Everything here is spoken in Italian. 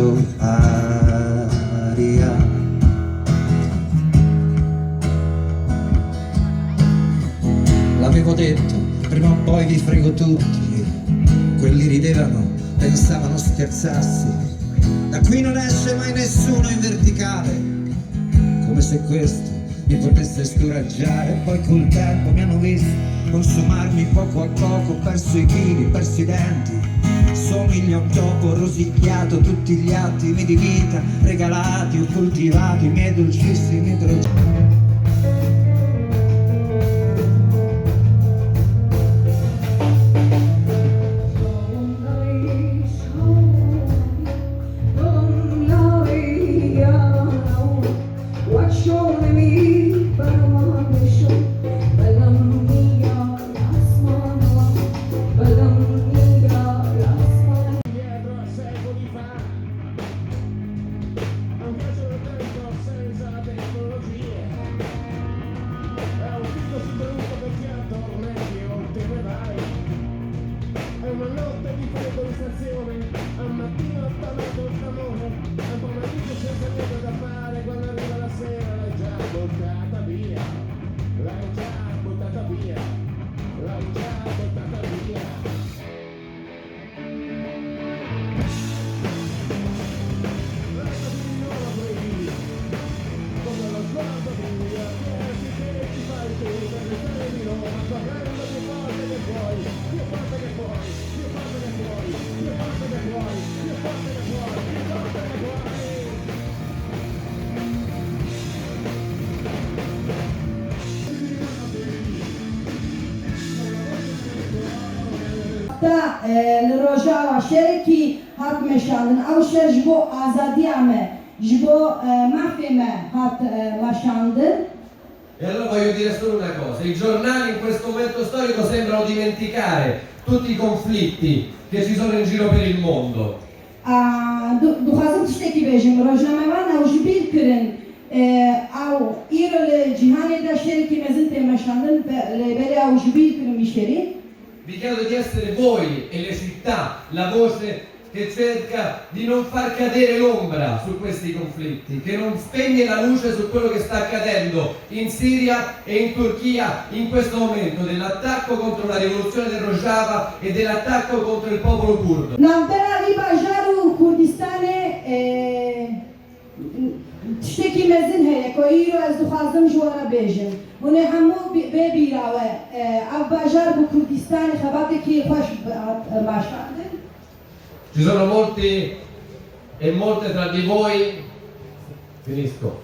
sotto aria. L'avevo detto, prima o poi vi frego tutti. Quelli ridevano, pensavano scherzassi. Da qui non esce mai nessuno in verticale, come se questo mi potesse scoraggiare. Poi col tempo mi hanno visto consumarmi poco a poco, perso i chili, perso i denti, somiglio a un topo rosicchiato. Tutti gli attimi di vita regalati ho coltivato i miei dolcissimi progetti. Una notte di fredonizzazione, al mattino tornato il amore, al pomeriggio senza niente da fare, quando arriva la sera l'hai già buttata via, l'hai già buttata via, l'hai già buttata via. Lasciati di nuovo qui, come lo sguardo via, che ci fai tu per restare di Roma, correndo più forte che puoi, più forte che puoi. لروجا و شرکی هات مشاندن او شر جبو آزادی امه جبو معفی me هات مشاندن. E allora voglio dire solo una cosa, i giornali in questo momento storico sembrano dimenticare tutti i conflitti che ci sono in giro per il mondo. دخوازم تشتكي بيجم روجنامه وانا وجبيل كرن او ايرو الجهاني دا شركي مازلت مشاندن لبالي او جبيل كرن بيشتري. Vi chiedo di essere voi e le città la voce che cerca di non far cadere l'ombra su questi conflitti, che non spegne la luce su quello che sta accadendo in Siria e in Turchia in questo momento, dell'attacco contro la rivoluzione del Rojava e dell'attacco contro il popolo curdo. تشتكي مزن هيك ويرو از دخوازم جوارا بيجن هنا همو ببيراوه او باجار بكردستان خباتي كي خوش باشاندن. Ci sono molti e molte tra di voi, finisco,